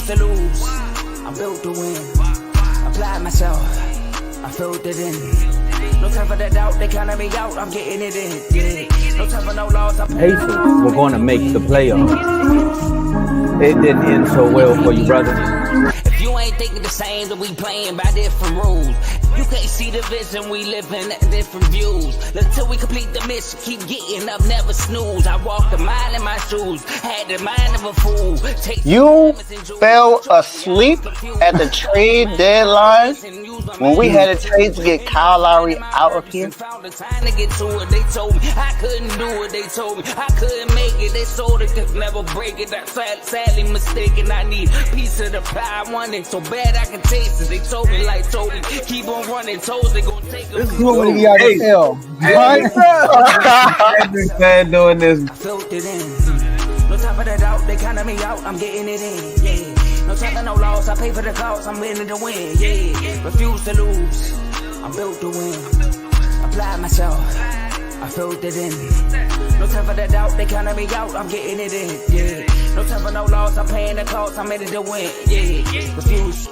refuse to lose. I'm built to win. Apply myself. I filled it in. No time for the doubt. They counted me out. I'm getting it in. Yeah. No time for no loss. Pacers were going to make the playoffs. It didn't end so well for you, brother. If you ain't thinking the same, then we playing by different rules. You can't see the vision, we living at different views. Until we complete the mission, keep getting up, never snooze. I walked a mile in my shoes, had the mind of a fool. You fell asleep at the trade deadline when we had a trade to get Kyle Lowry out of here. They told me I couldn't do it. They told me I couldn't make it. They sold it, could never break it. I'm sadly mistaken. I need a piece of the pie. I want it so bad I can taste it. They told me like Toby, keep on running toes. They gonna take it. You want me to get out of hell? I've been doing this. I filled it in. No time for the doubt. They counted me out. I'm getting it in. Yeah. No time for no loss. I pay for the cost. I'm winning to win. Yeah. Refuse to lose. I'm built to win. Apply myself. I filled it in. No time for the doubt. They counted me out. I'm getting it in. Yeah. No time for no loss. I'm paying the cost. I'm in it to win. Yeah. Refuse.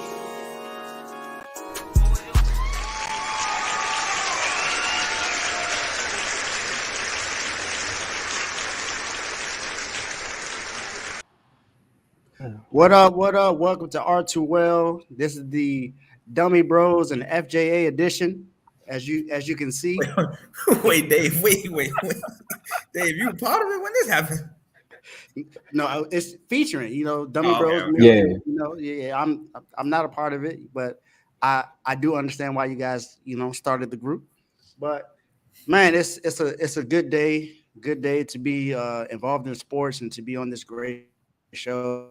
What up? What up? Welcome to R2Well. This is the Dummy Bros and FJA edition. As you can see. Wait, Dave. Wait. Dave, you part of it when this happened? No, it's featuring, Dummy Bros. Okay. Yeah. I'm not a part of it, but I do understand why you guys, started the group. But man, it's a good day to be involved in sports and to be on this great show.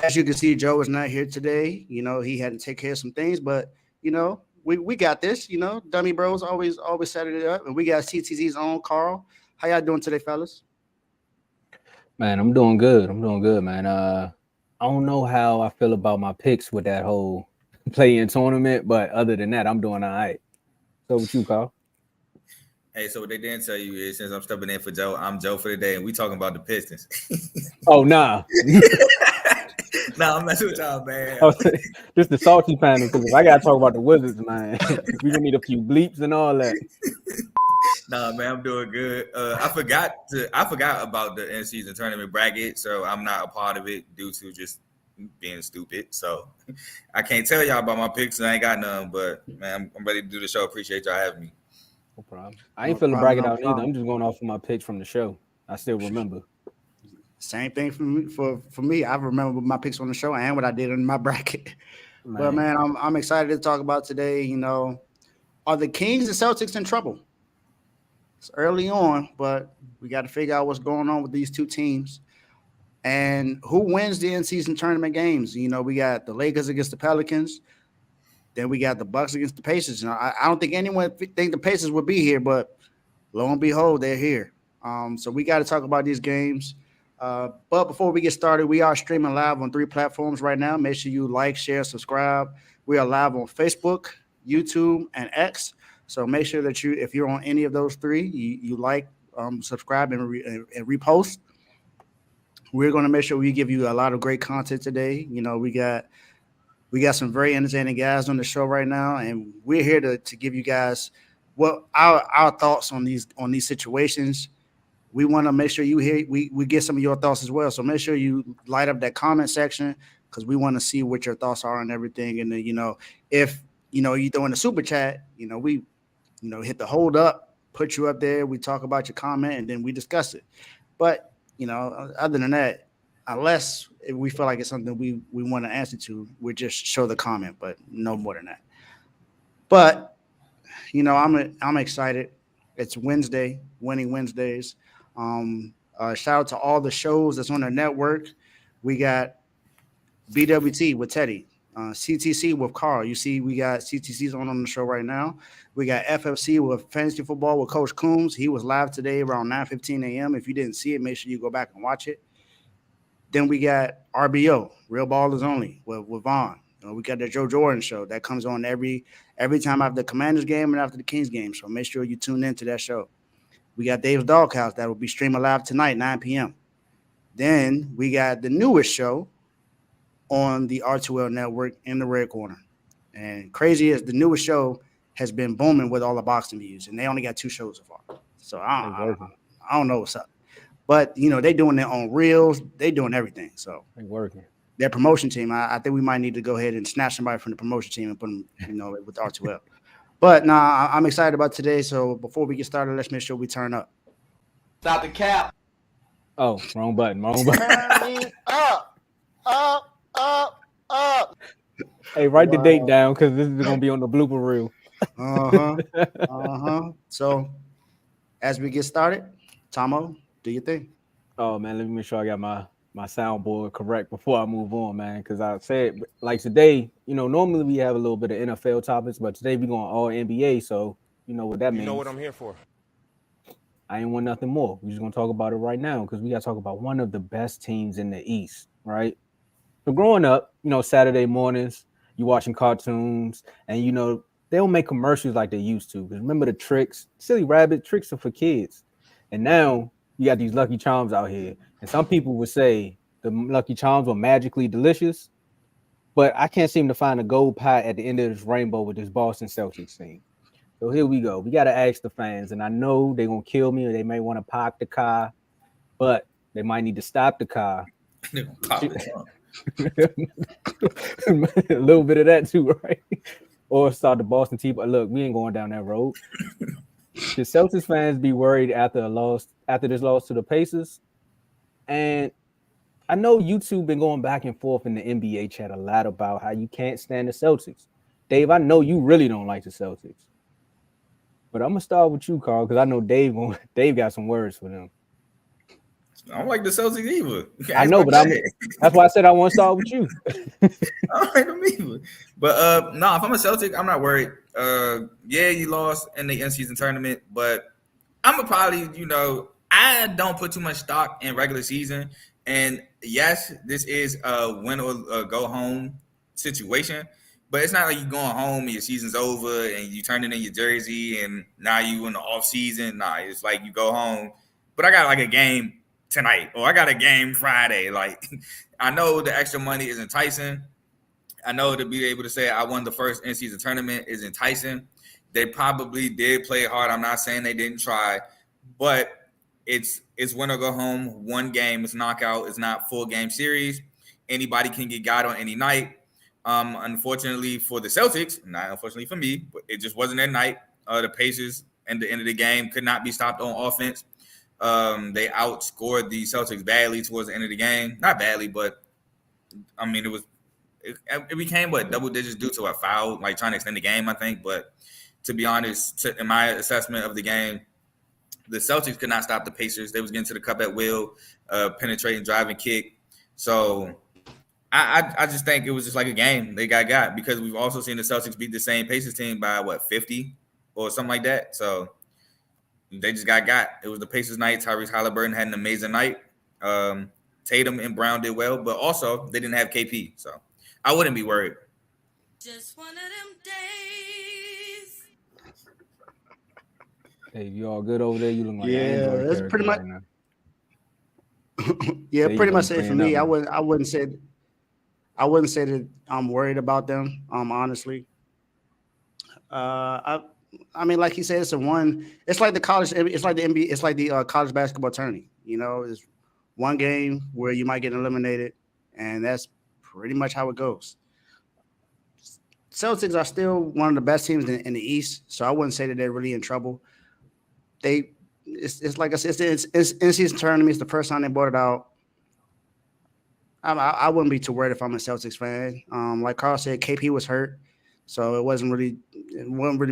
As you can see, Joe is not here today. He had to take care of some things, but we got this. Dummy Bros always set it up, and we got CTZ's own Carl. How y'all doing today, fellas? Man, I'm doing good, man. I don't know how I feel about my picks with that whole play-in tournament, but other than that, I'm doing all right. So with you, Carl? Hey, so what they didn't tell you is, since I'm stepping in for Joe, I'm Joe for the day, and we talking about the Pistons. Oh, nah. Nah, I'm messing with y'all, man. Just the salty panel, because I gotta talk about the Wizards, man. We gonna need a few bleeps and all that. Nah, man, I'm doing good. I forgot about the in-season tournament bracket, so I'm not a part of it due to just being stupid. So I can't tell y'all about my picks, and I ain't got none. But man, I'm ready to do the show. Appreciate y'all having me. No problem. I ain't feeling bracket out either. I'm just going off of my picks from the show. I still remember. Same thing for me. I remember my picks on the show and what I did in my bracket. Man. But man, I'm excited to talk about today. Are the Kings and Celtics in trouble? It's early on, but we got to figure out what's going on with these two teams and who wins the in-season tournament games. We got the Lakers against the Pelicans. Then we got the Bucks against the Pacers. I don't think anyone think the Pacers would be here, but lo and behold, they're here. So we got to talk about these games. But before we get started, we are streaming live on 3 platforms right now. Make sure you like, share, subscribe. We are live on Facebook, YouTube, and X. So make sure that if you're on any of those 3, you like, subscribe, and repost. We're going to make sure we give you a lot of great content today. We got some very entertaining guys on the show right now, and we're here to give you guys what our thoughts on these situations. We want to make sure you hear we get some of your thoughts as well. So make sure you light up that comment section because we want to see what your thoughts are on everything. And then, if you throw in the super chat, we hit the hold up, put you up there. We talk about your comment and then we discuss it. But other than that, unless if we feel like it's something we want to answer to, we just show the comment, but no more than that. But I'm excited. It's Wednesday, Winning Wednesdays. Shout out to all the shows that's on the network. We got BWT with Teddy, CTC with Carl. You see, we got CTC's on the show right now. We got FFC with Fantasy Football with Coach Coombs. He was live today around 9:15 a.m. If you didn't see it, make sure you go back and watch it. Then we got RBO, Real Ballers Only, with Vaughn. We got the Joe Jordan show that comes on every time after the Commanders game and after the Kings game. So make sure you tune in to that show. We got Dave's Doghouse that will be streaming live tonight, 9 p.m. Then we got the newest show, on the R2L network in the red corner. And crazy is the newest show has been booming with all the boxing views, and they only got 2 shows so far. So I don't know what's up. But, they doing their own reels. They doing everything. So They working. Their promotion team, I think we might need to go ahead and snatch somebody from the promotion team and put them, with R2L. But I'm excited about today. So before we get started, let's make sure we turn up. Stop the cap. Oh, wrong button. Turn me up. Hey, write the date down because this is gonna be on the blooper reel. So as we get started, Tomo, do your thing. Oh man, let me make sure I got my soundboard correct before I move on, man. Because I said like today, normally we have a little bit of NFL topics, but today we're going all NBA. So you know what that means. You know what I'm here for. I ain't want nothing more. We're just gonna talk about it right now because we gotta talk about one of the best teams in the East, right? So growing up, Saturday mornings, you watching cartoons, and they don't make commercials like they used to. Because remember the tricks, silly rabbit tricks are for kids, and now you got these Lucky Charms out here. And some people would say the Lucky Charms were magically delicious, but I can't seem to find a gold pie at the end of this rainbow with this Boston Celtics team. So here we go. We got to ask the fans, and I know they're going to kill me or they may want to park the car, but they might need to stop the car. A little bit of that too, right? Or start the Boston team. But look, we ain't going down that road. Should Celtics fans be worried after this loss to the Pacers? And I know you two been going back and forth in the NBA chat a lot about how you can't stand the Celtics. Dave, I know you really don't like the Celtics. But I'm gonna start with you, Carl, because I know Dave got some words for them. I don't like the Celtics either. I know, but that's why I said I want to start with you. I don't like them either. But no, if I'm a Celtic, I'm not worried. Yeah, you lost in the in-season tournament, but I'm probably, I don't put too much stock in regular season. And yes, this is a win or a go home situation. But it's not like you're going home and your season's over and you turn in your jersey and now you in the off season. Nah, it's like you go home. But I got like a game tonight or I got a game Friday. Like I know the extra money is enticing. I know to be able to say I won the first in-season tournament is enticing. They probably did play hard. I'm not saying they didn't try, but it's win or go home. One game, it's knockout. It's not full game series. Anybody can get got on any night. Unfortunately for the Celtics, not unfortunately for me, but it just wasn't their night. The Pacers at the end of the game could not be stopped on offense. They outscored the Celtics badly towards the end of the game. Not badly, but I mean, it became double digits due to a foul, like trying to extend the game, I think. But to be honest, in my assessment of the game, the Celtics could not stop the Pacers. They was getting to the cup at will, penetrating, driving, kick. So I just think it was just like a game they got because we've also seen the Celtics beat the same Pacers team by 50 or something like that. So they just got. It was the Pacers night. Tyrese Halliburton had an amazing night. Tatum and Brown did well, but also they didn't have KP. So I wouldn't be worried. Just one of them days. Hey, you all good over there? You look like that's pretty much. Right yeah, pretty much it for me. I wouldn't say that I'm worried about them. Honestly, I mean, like he said, it's like the college. It's like the NBA. It's like the college basketball tourney. It's one game where you might get eliminated, and that's pretty much how it goes. Celtics are still one of the best teams in the East, so I wouldn't say that they're really in trouble. It's like I said, it's in-season tournament. It's the first time they brought it out. I wouldn't be too worried if I'm a Celtics fan. Like Carl said, KP was hurt, so it wasn't really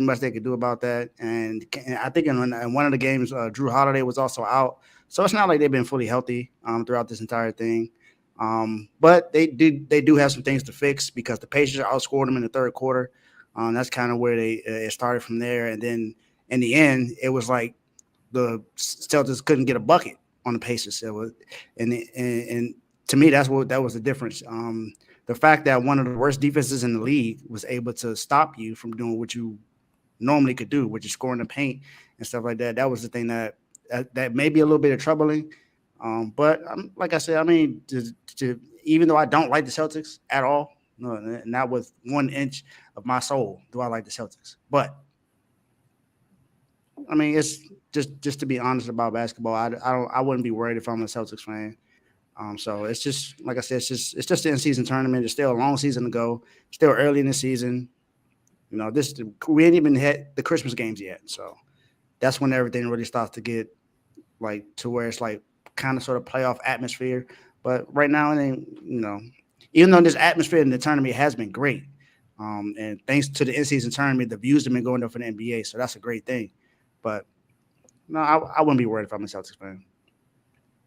much they could do about that. And I think in one of the games, Drew Holiday was also out, so it's not like they've been fully healthy throughout this entire thing. But they do have some things to fix because the Pacers outscored them in the third quarter. That's kind of where it started from there, and then in the end, it was like the Celtics couldn't get a bucket on the Pacers. It was, and to me, that was the difference. The fact that one of the worst defenses in the league was able to stop you from doing what you normally could do, which is scoring the paint and stuff like that. That was the thing that may be a little bit of troubling. But like I said, I mean, even though I don't like the Celtics at all, no, not with 1 inch of my soul do I like the Celtics. But I mean, it's just to be honest about basketball. I wouldn't be worried if I'm a Celtics fan. So it's just like I said, it's just the in season tournament. It's still a long season to go. Still early in the season. You know, we ain't even hit the Christmas games yet. So that's when everything really starts to get like to where it's like kind of sort of playoff atmosphere. But right now, it ain't, even though this atmosphere in the tournament has been great, and thanks to the in-season tournament, the views have been going up for the NBA, so that's a great thing. But no, I wouldn't be worried if I'm a Celtics fan.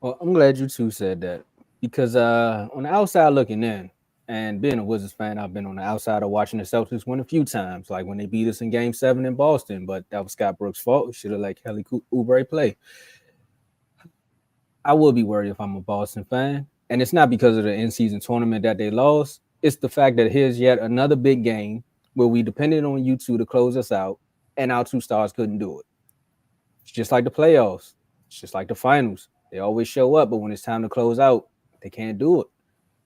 Well, I'm glad you two said that because on the outside looking in, and being a Wizards fan, I've been on the outside of watching the Celtics win a few times, like when they beat us in Game 7 in Boston, but that was Scott Brooks' fault. We should have let Kelly Oubre play. I would be worried if I'm a Boston fan, and it's not because of the in-season tournament that they lost. It's the fact that here's yet another big game where we depended on you two to close us out, and our two stars couldn't do it. It's just like the playoffs. It's just like the finals. They always show up, but when it's time to close out, they can't do it.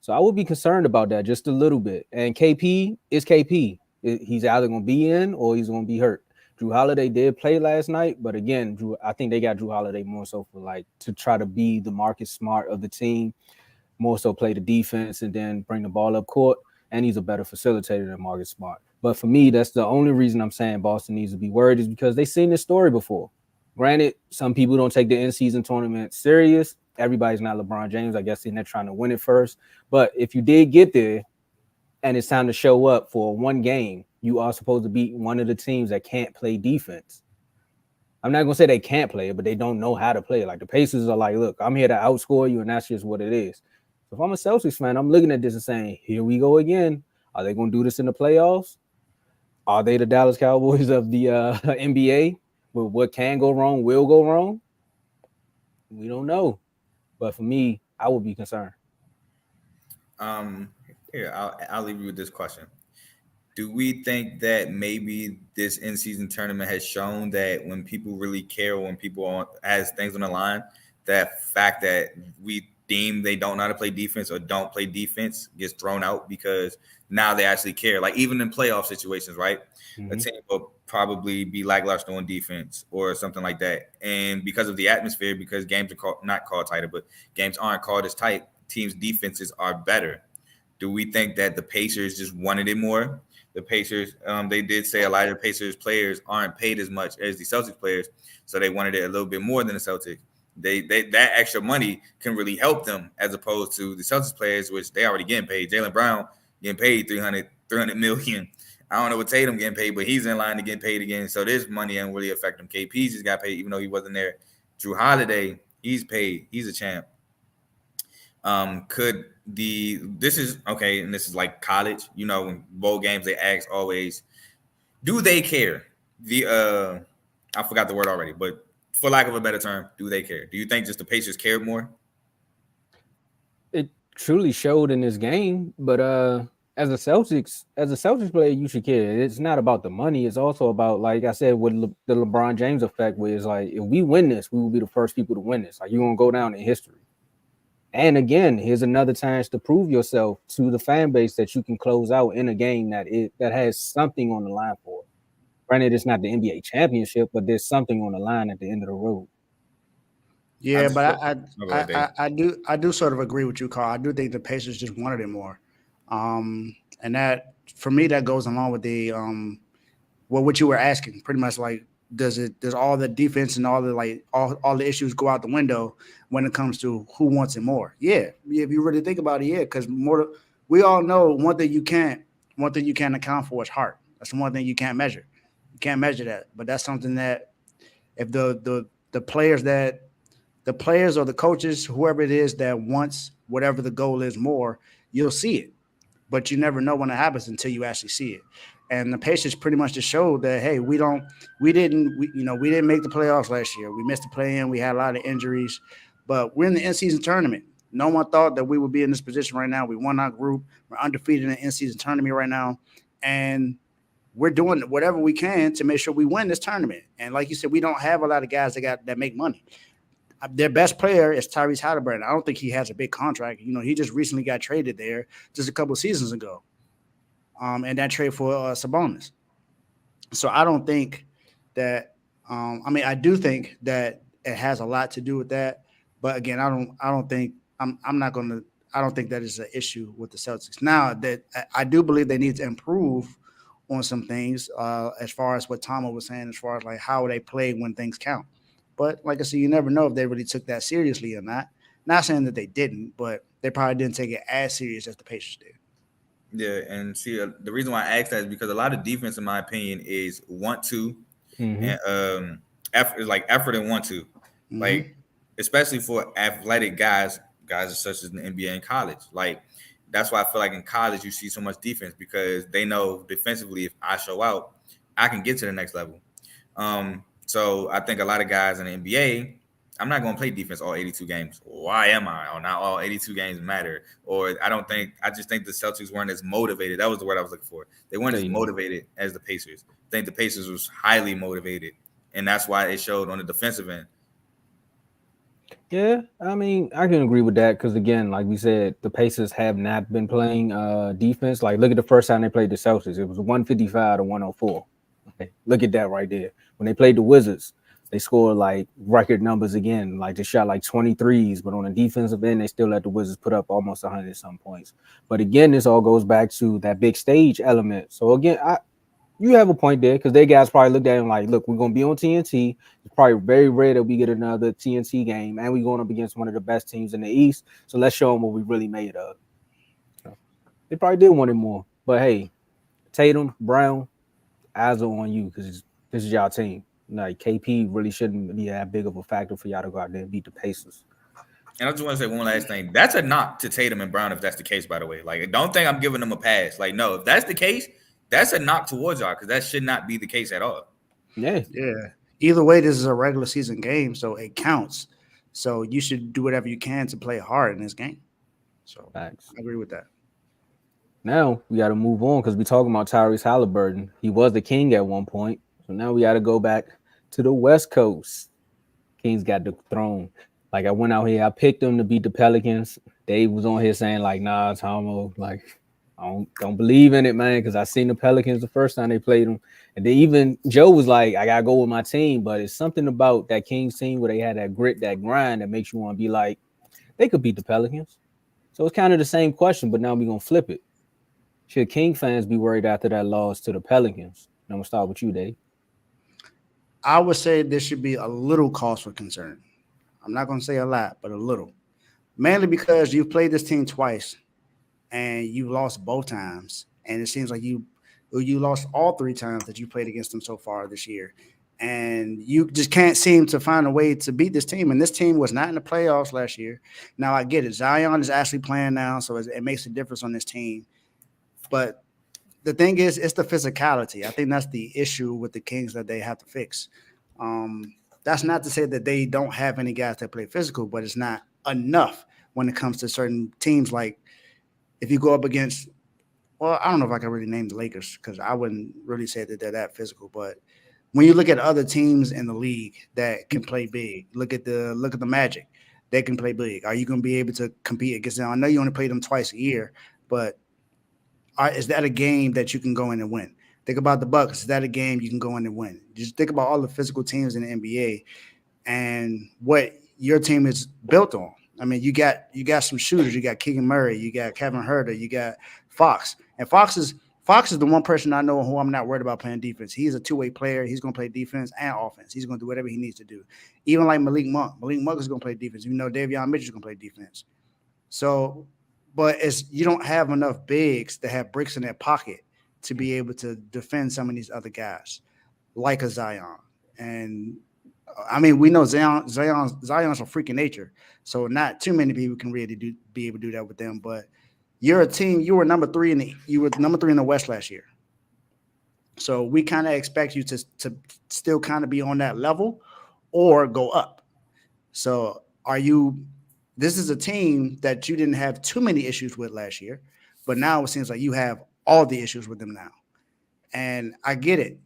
So I would be concerned about that just a little bit. And KP is KP. He's either going to be in or he's going to be hurt. Drew Holiday did play last night, but again, I think they got Drew Holiday more so for like to try to be the Marcus Smart of the team, more so play the defense and then bring the ball up court. And he's a better facilitator than Marcus Smart. But for me, that's the only reason I'm saying Boston needs to be worried is because they've seen this story before. Granted, some people don't take the in-season tournament serious. Everybody's not LeBron James. I guess they're trying to win it first. But if you did get there and it's time to show up for one game, you are supposed to beat one of the teams that can't play defense. I'm not going to say they can't play it, but they don't know how to play it. Like the Pacers are like, look, I'm here to outscore you, and that's just what it is. So if I'm a Celtics fan, I'm looking at this and saying, here we go again. Are they going to do this in the playoffs? Are they the Dallas Cowboys of the NBA? Well, what can go wrong will go wrong? We don't know. But for me, I would be concerned. Here, I'll leave you with this question. Do we think that maybe this in-season tournament has shown that when people really care, when people has things on the line, that fact that we deem they don't know how to play defense or don't play defense gets thrown out because now they actually care. Like even in playoff situations, right? Mm-hmm. A team will probably be lackluster on defense or something like that. And because of the atmosphere, because games are not called tighter, but games aren't called as tight, teams' defenses are better. Do we think that the Pacers just wanted it more? The Pacers, they did say a lot of the Pacers players aren't paid as much as the Celtics players, so they wanted it a little bit more than the Celtics. They that extra money can really help them as opposed to the Celtics players, which they already getting paid. Jaylen Brown getting paid $300 million. I don't know what Tatum getting paid, but he's in line to get paid again. So this money ain't really affect him. KP just got paid, even though he wasn't there. Drew Holiday, he's paid. He's a champ. This is okay, and this is like college, when bowl games they ask always, do they care? I forgot the word already, but for lack of a better term, do they care? Do you think just the Pacers cared more? It truly showed in this game, but as a Celtics player, you should care. It's not about the money. It's also about, like I said, with the LeBron James effect, where it's like, if we win this, we will be the first people to win this. Like, you're going to go down in history. And again, here's another chance to prove yourself to the fan base that you can close out in a game that has something on the line for it. Granted, it's not the NBA championship, but there's something on the line at the end of the road. Yeah, but I do sort of agree with you, Carl. I do think the Pacers just wanted it more, and that for me that goes along with the what you were asking. Pretty much like, does all the defense and all the issues go out the window when it comes to who wants it more? Yeah, if you really think about it, yeah, because we all know one thing you can't account for is heart. That's the one thing you can't measure. You can't measure that, but that's something that if the players or the coaches, whoever it is that wants whatever the goal is more, you'll see it. But you never know when it happens until you actually see it. And the Pacers pretty much just showed that, hey, we didn't make the playoffs last year. We missed the play-in. We had a lot of injuries, but we're in the in-season tournament. No one thought that we would be in this position right now. We won our group. We're undefeated in the in-season tournament right now, and we're doing whatever we can to make sure we win this tournament. And like you said, we don't have a lot of guys that make money. Their best player is Tyrese Halliburton. I don't think he has a big contract. He just recently got traded there just a couple of seasons ago, and that trade for Sabonis. So I don't think that. I do think that it has a lot to do with that. But again, I don't think I'm not going to. I don't think that is an issue with the Celtics. Now that I do believe they need to improve on some things, as far as what Tomo was saying, as far as like how they play when things count. But like I said, you never know if they really took that seriously or not. Not saying that they didn't, but they probably didn't take it as serious as the Pacers did. Yeah, and see, the reason why I asked that is because a lot of defense, in my opinion, is want to, and effort is like effort and want to, like especially for athletic guys such as in the NBA and college. Like that's why I feel like in college you see so much defense because they know defensively if I show out, I can get to the next level. So I think a lot of guys in the NBA, I'm not going to play defense all 82 games. Why am I? Or not all 82 games matter. Or I just think the Celtics weren't as motivated. That was the word I was looking for. They weren't as motivated as the Pacers. I think the Pacers was highly motivated. And that's why it showed on the defensive end. Yeah, I mean, I can agree with that because again, like we said, the Pacers have not been playing defense. Like, look at the first time they played the Celtics; it was 155 to 104. Okay, look at that right there. When they played the Wizards, they scored like record numbers again. Like they shot like 23s, but on the defensive end, they still let the Wizards put up almost 100 some points. But again, this all goes back to that big stage element. So again, you have a point there because they guys probably looked at him like, look, we're going to be on TNT. It's probably very rare that we get another TNT game, and we're going up against one of the best teams in the East. So let's show them what we really made of. So they probably did want it more. But hey, Tatum, Brown, eyes are on you because this is y'all team. Like KP really shouldn't be that big of a factor for y'all to go out there and beat the Pacers. And I just want to say one last thing. That's a knock to Tatum and Brown if that's the case, by the way. Like, don't think I'm giving them a pass. Like, no, if that's the case, that's a knock towards y'all because that should not be the case at all. Yeah. Either way, this is a regular season game, so it counts. So you should do whatever you can to play hard in this game. So Thanks. I agree with that. Now we got to move on because we're talking about Tyrese Halliburton. He was the king at one point. So now we got to go back to the West Coast. Kings got the throne. Like I went out here, I picked them to beat the Pelicans. Dave was on here saying like, nah, Tomo, like I don't believe in it, man, because I seen the Pelicans the first time they played them. And then even Joe was like, I got to go with my team. But it's something about that Kings team where they had that grit, that grind that makes you want to be like, they could beat the Pelicans. So it's kind of the same question, but now we're going to flip it. Should King fans be worried after that loss to the Pelicans? I'm going to start with you, Dave. I would say there should be a little cause for concern. I'm not going to say a lot, but a little. Mainly because you've played this team twice and you lost both times. And it seems like you lost all three times that you played against them so far this year. And you just can't seem to find a way to beat this team. And this team was not in the playoffs last year. Now, I get it. Zion is actually playing now, so it makes a difference on this team. But the thing is, it's the physicality. I think that's the issue with the Kings that they have to fix. That's not to say that they don't have any guys that play physical, but it's not enough when it comes to certain teams. Like if you go up against, well, I don't know if I can really name the Lakers because I wouldn't really say that they're that physical. But when you look at other teams in the league that can play big, look at the Magic, they can play big. Are you going to be able to compete against them? I know you only play them twice a year, but is that a game that you can go in and win? Think about the Bucks. Is that a game you can go in and win? Just think about all the physical teams in the NBA and what your team is built on. I mean, you got some shooters. You got Keegan Murray. You got Kevin Huerter. You got Fox. And Fox is the one person I know who I'm not worried about playing defense. He's a two-way player. He's going to play defense and offense. He's going to do whatever he needs to do. Even like Malik Monk. Malik Monk is going to play defense. You know, Davion Mitchell is going to play defense. So, but you don't have enough bigs that have bricks in their pocket to be able to defend some of these other guys, like a Zion. And I mean, we know Zion's a freak of nature, so not too many people can really be able to do that with them. But you're a team. You were number 3 in the West last year, so we kind of expect you to still kind of be on that level or go up. So are you? This is a team that you didn't have too many issues with last year, but now it seems like you have all the issues with them now. And I get it.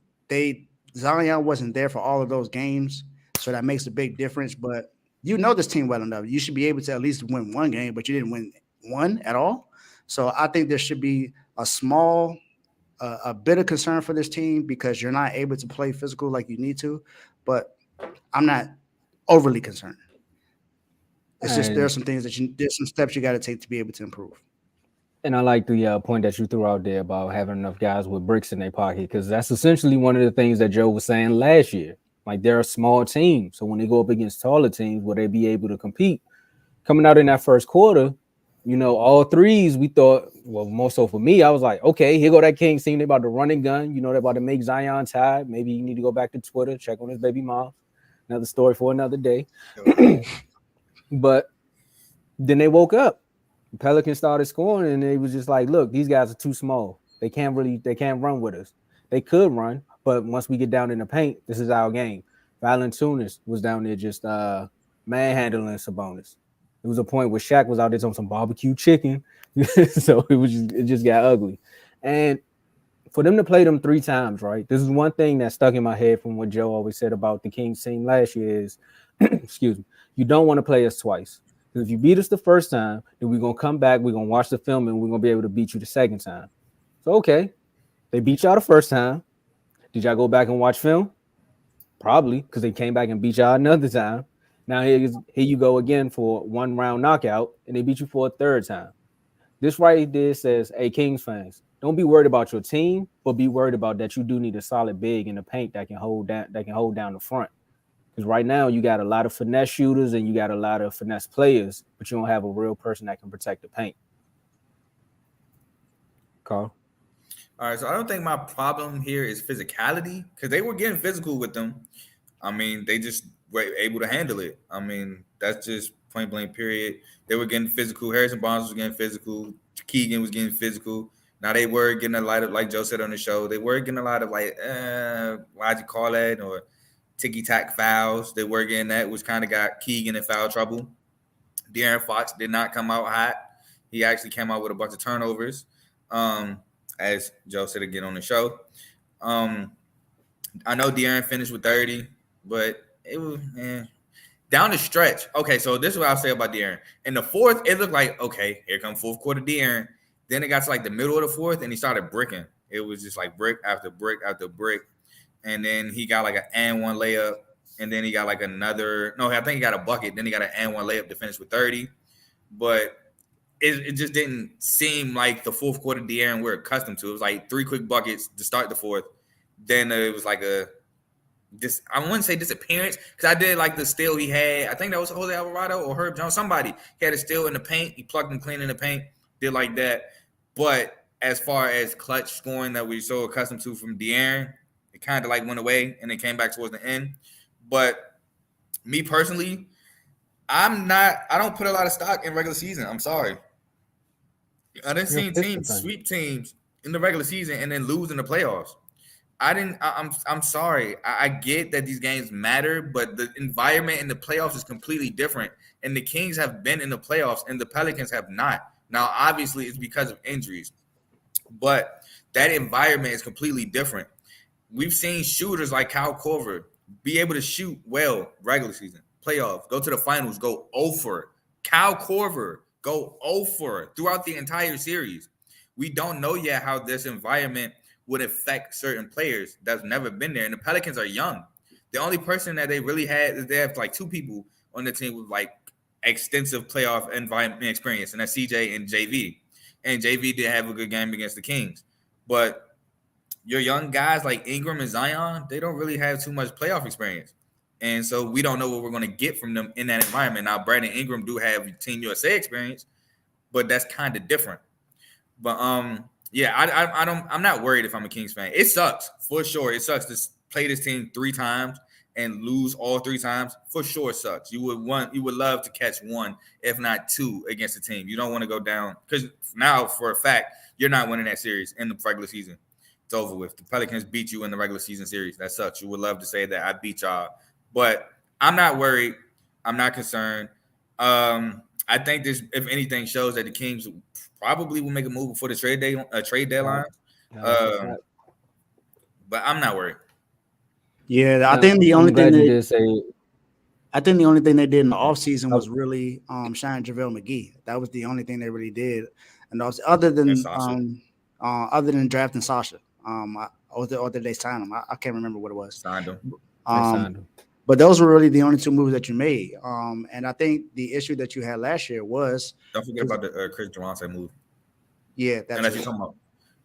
Zion wasn't there for all of those games, so that makes a big difference. But you know this team well enough. You should be able to at least win one game, but you didn't win one at all. So I think there should be a bit of concern for this team because you're not able to play physical like you need to. But I'm not overly concerned. It's just And there's some steps you got to take to be able to improve. And I like the point that you threw out there about having enough guys with bricks in their pocket, because that's essentially one of the things that Joe was saying last year. Like, they're a small team, so when they go up against taller teams, will they be able to compete? Coming out in that first quarter, all threes, we thought, well, more so for me, I was like, okay, here go that Kings team. They about to run and gun. They're about to make Zion tired. Maybe you need to go back to Twitter, check on his baby mom. Another story for another day. But then they woke up. Pelicans started scoring, and it was just like, look, these guys are too small. They can't run with us. They could run, but once we get down in the paint, this is our game. Valanciunas was down there just manhandling Sabonis. It was a point where Shaq was out there on some barbecue chicken, so it just got ugly. And for them to play them 3 times, right? This is one thing that stuck in my head from what Joe always said about the Kings team last year is, excuse me, you don't want to play us twice. Because if you beat us the first time, then we're going to come back, we're going to watch the film, and we're going to be able to beat you the second time. So, okay, they beat y'all the first time. Did y'all go back and watch film? Probably, because they came back and beat y'all another time. Now here you go again for 1-round knockout, and they beat you for a third time. This right there says, hey, Kings fans, don't be worried about your team, but be worried about that you do need a solid big in the paint that can hold down the front. Because right now you got a lot of finesse shooters and you got a lot of finesse players, but you don't have a real person that can protect the paint. Carl? All right, so I don't think my problem here is physicality, because they were getting physical with them. I mean, they just were able to handle it. I mean, that's just point blank period. They were getting physical. Harrison Barnes was getting physical. Keegan was getting physical. Now they were getting a lot of, like Joe said on the show, they were getting a lot of why'd you call that, or ticky-tack fouls. They were getting that, which kind of got Keegan in foul trouble. De'Aaron Fox did not come out hot. He actually came out with a bunch of turnovers, as Joe said again on the show. I know De'Aaron finished with 30, but it was down the stretch. Okay, so this is what I'll say about De'Aaron. In the fourth, it looked like, okay, here comes fourth quarter De'Aaron. Then it got to like the middle of the fourth, and he started bricking. It was just like brick after brick after brick. And then he got like an and one layup, and then he got like another. No, I think he got a bucket. Then he got an and one layup to finish with 30. But it just didn't seem like the fourth quarter De'Aaron we're accustomed to. It was like 3 quick buckets to start the fourth. Then it was like I wouldn't say disappearance, because I did like the steal he had. I think that was Jose Alvarado or Herb Jones. Somebody he had a steal in the paint. He plugged him clean in the paint. Did like that. But as far as clutch scoring that we're so accustomed to from De'Aaron, it kind of like went away and it came back towards the end. But me personally, I don't put a lot of stock in regular season. I'm sorry. I didn't see teams sweep teams in the regular season and then lose in the playoffs. I'm sorry. I get that these games matter, but the environment in the playoffs is completely different. And the Kings have been in the playoffs and the Pelicans have not. Now, obviously, it's because of injuries, but that environment is completely different. We've seen shooters like Kyle Korver be able to shoot well regular season, playoffs, go to the finals, go 0-for. Kyle Korver, go 0-for throughout the entire series. We don't know yet how this environment would affect certain players that's never been there. And the Pelicans are young. The only person that they really had is they have like 2 people on the team with like extensive playoff environment experience, and that's CJ and JV. And JV did have a good game against the Kings. But your young guys like Ingram and Zion, they don't really have too much playoff experience. And so we don't know what we're going to get from them in that environment. Now, Brandon Ingram do have Team USA experience, but that's kind of different. But yeah, I'm not worried if I'm a Kings fan. It sucks for sure. It sucks to play this team 3 times and lose all 3 times. For sure, it sucks. You would love to catch 1, if not 2, against the team. You don't want to go down, because now for a fact you're not winning that series in the regular season. It's over with. The Pelicans beat you in the regular season series. That sucks. You would love to say that I beat y'all, but I'm not worried. I'm not concerned. I think this, if anything, shows that the Kings probably will make a move before the trade deadline. But I'm not worried. Yeah, I think the only thing you did say. I think the only thing they did in the offseason was really shine JaVale McGee. That was the only thing they really did. And also, other than drafting Sasha. Or did they sign him? I can't remember what it was. Signed him. Um, but those were really the only two moves that you made. And I think the issue that you had last year was don't forget about the Chris Durante move. Yeah, that's unless you're talking about.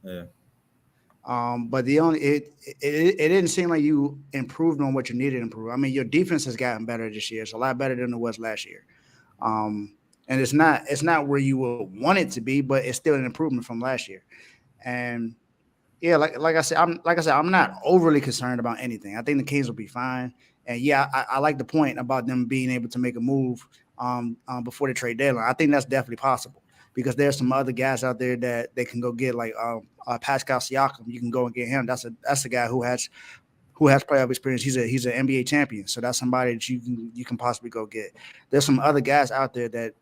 Yeah. But the only it didn't seem like you improved on what you needed to improve. I mean, your defense has gotten better this year. It's a lot better than it was last year. And it's not where you would want it to be, but it's still an improvement from last year. And yeah, like I said, I'm not overly concerned about anything. I think the Kings will be fine. And yeah, I like the point about them being able to make a move before the trade deadline. I think that's definitely possible because there's some other guys out there that they can go get, like Pascal Siakam. You can go and get him. That's a guy who has playoff experience. He's an NBA champion, so that's somebody that you can possibly go get. There's some other guys out there that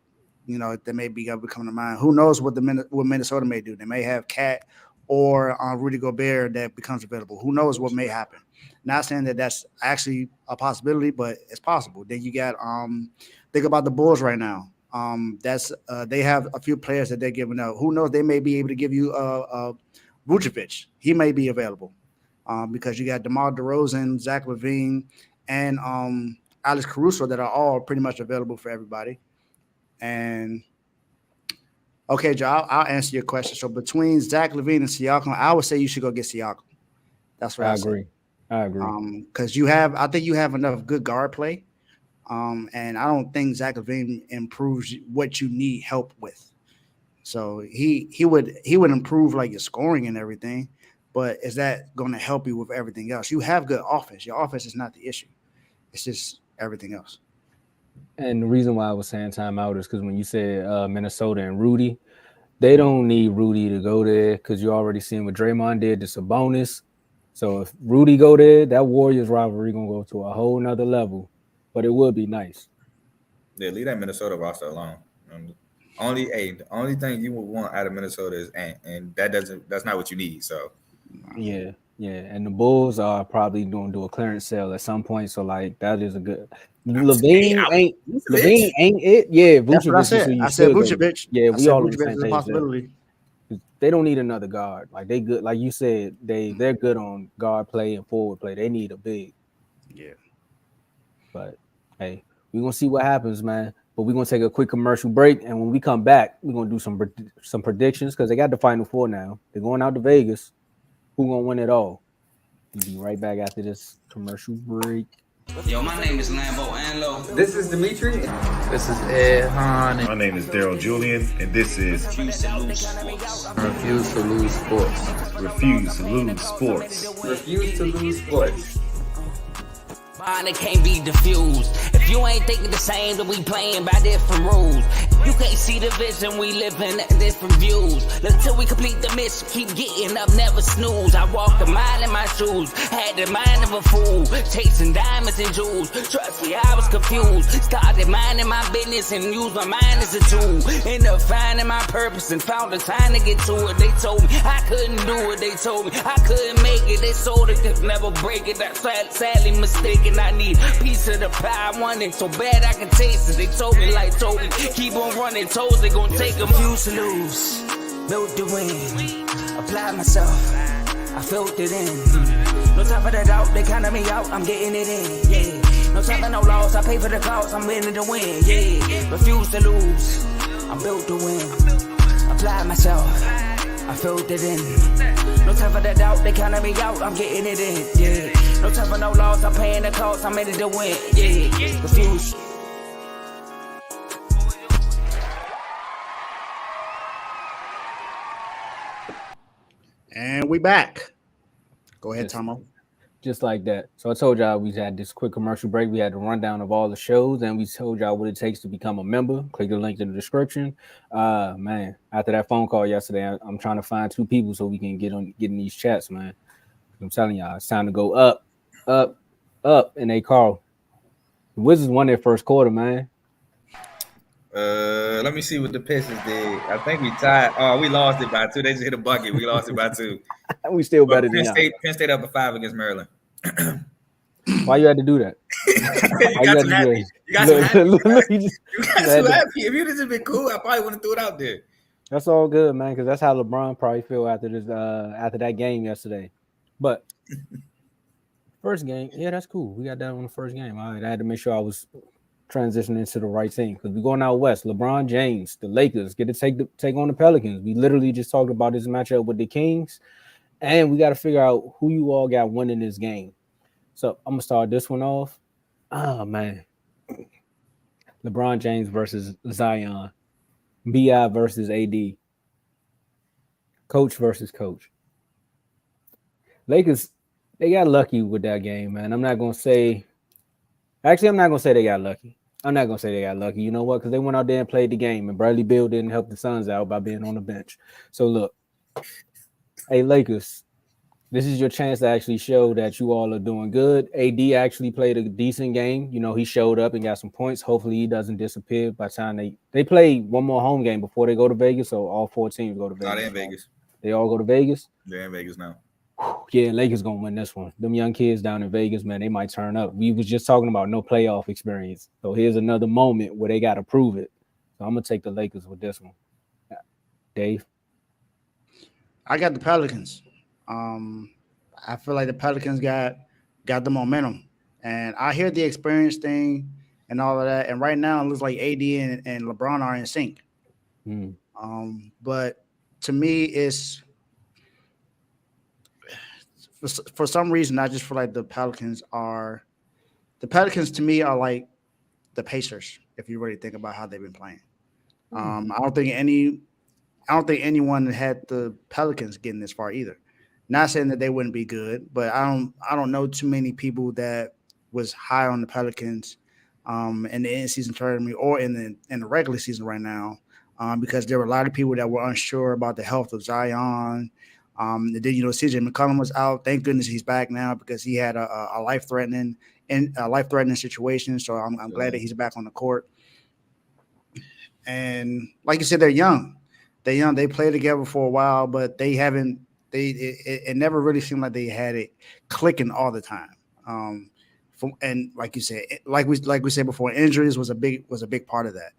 that may be able to come to mind. Who knows what Minnesota may do? They may have Cat or Rudy Gobert that becomes available. Who knows what may happen? Not saying that that's actually a possibility, but it's possible. Then you got think about the Bulls right now. They have a few players that they're giving up. Who knows? They may be able to give you Vucevic. He may be available because you got DeMar DeRozan, Zach LaVine, and Alex Caruso that are all pretty much available for everybody. And okay, Joe, I'll answer your question. So between Zach LaVine and Siakam, I would say you should go get Siakam. That's what I agree. I agree. Because I think you have enough good guard play. And I don't think Zach LaVine improves what you need help with. So he would improve like your scoring and everything, but is that going to help you with everything else? You have good offense. Your offense is not the issue. It's just everything else. And the reason why I was saying timeout is because when you said Minnesota and Rudy, they don't need Rudy to go there because you already seen what Draymond did to Sabonis. So if Rudy go there, that Warriors rivalry gonna go to a whole nother level. But it would be nice. Yeah, leave that Minnesota roster alone. The only thing you would want out of Minnesota is Ant, and that's not what you need. So yeah. And the Bulls are probably going to do a clearance sale at some point. So like that is a good. LaVine ain't it? Yeah, Vucevic. That's what I said. I said Vucevic. Yeah, we all on the Vucevic same is a possibility. They don't need another guard. Like they good. Like you said, they're good on guard play and forward play. They need a big. Yeah. But hey, we're gonna see what happens, man. But we're gonna take a quick commercial break, and when we come back, we're gonna do some predictions because they got the Final Four now. They're going out to Vegas. Who gonna win it all? We'll be right back after this commercial break. Yo, my name is Lambo Anlo. This is Dimitri. This is Ed Hahn. My name is Daryl Julian, and this is Refuse to Lose Sports. Refuse to Lose Sports. Refuse to Lose Sports. Mine it can't be diffused. If you ain't thinking the same, then we playing by different rules. You can't see the vision, we living at different views. Until we complete the mission, keep getting up, never snooze. I walk a mile in my shoes, had the mind of a fool, chasing diamonds and jewels. Trust me, I was confused. Started minding my business and used my mind as a tool. Ended up finding my purpose and found the time to get to it. They told me I couldn't do it. They told me I couldn't make it. They sold it, could never break it. That's sadly mistaken. I need a piece of the pie. I want it so bad I can taste it. They told me like Toby, keep on running toes, they gon' take them. Refuse to lose, built to win. Apply myself, I felt it in. No time for the doubt, they counted me out, I'm getting it in, yeah. No time for no loss, I pay for the cost, I'm winning to win, yeah. Refuse to lose, I'm built to win. Apply myself, I felt it in. No time for the doubt, they counted me out, I'm getting it in, yeah. No time for no loss, I'm paying the cost, I'm in it to win, yeah. Refuse. And we back. Go ahead, Tomo. Just like that. So I told y'all we had this quick commercial break. We had a rundown of all the shows, and we told y'all what it takes to become a member. Click the link in the description. Man, after that phone call yesterday, I'm trying to find 2 people so we can get in these chats, man. I'm telling y'all, it's time to go up, and they call. The Wizards won their first quarter, man. Let me see what the Pistons did. I think we tied. Oh, we lost it by 2. They just hit a bucket. We lost it by 2. We still better than y'all. Penn State up a 5 against Maryland. Why you had to do that? You Why got had too to do happy. that? You got too Look, happy. look, look, you just You got had too to- happy. If you'd have just been cool, I probably wouldn't threw it out there. That's all good, man, because that's how LeBron probably feel after that game yesterday. But first game, yeah, that's cool. We got that on the first game. All right, I had to make sure I was transitioning to the right team because we're going out west. LeBron James, the Lakers, get to take on the Pelicans. We literally just talked about this matchup with the Kings, and we got to figure out who you all got winning this game. So I'm gonna start this one off. Oh man, LeBron James versus Zion, Bi versus AD, coach versus coach. Lakers, they got lucky with that game, man. I'm not gonna say. Actually, I'm not gonna say they got lucky. I'm not gonna say they got lucky. You know what? Because they went out there and played the game, and Bradley Beal didn't help the Suns out by being on the bench. So look, hey Lakers, this is your chance to actually show that you all are doing good. AD actually played a decent game. You know, he showed up and got some points. Hopefully, he doesn't disappear by the time they play one more home game before they go to Vegas. So all 4 teams go to Vegas. Oh, they in Vegas. They all go to Vegas. They're in Vegas now. Yeah, Lakers gonna win this one. Them young kids down in Vegas, man, they might turn up. We was just talking about no playoff experience. So here's another moment where they got to prove it. So I'm gonna take the Lakers with this one. Dave, I got the Pelicans. I feel like the Pelicans got the momentum, and I hear the experience thing and all of that. And right now, it looks like AD and LeBron are in sync. But to me, it's for some reason I just feel like the Pelicans to me are like the Pacers. If you really think about how they've been playing, I don't think anyone had the Pelicans getting this far either. Not saying that they wouldn't be good, but I don't know too many people that was high on the Pelicans in the in-season tournament or in the regular season right now, because there were a lot of people that were unsure about the health of Zion. Then CJ McCollum was out. Thank goodness he's back now because he had a life-threatening situation. So I'm glad that he's back on the court. And like you said, they're young. They're young. They played together for a while, but they haven't. It never really seemed like they had it clicking all the time. And like you said, like we said before, injuries was a big part of that.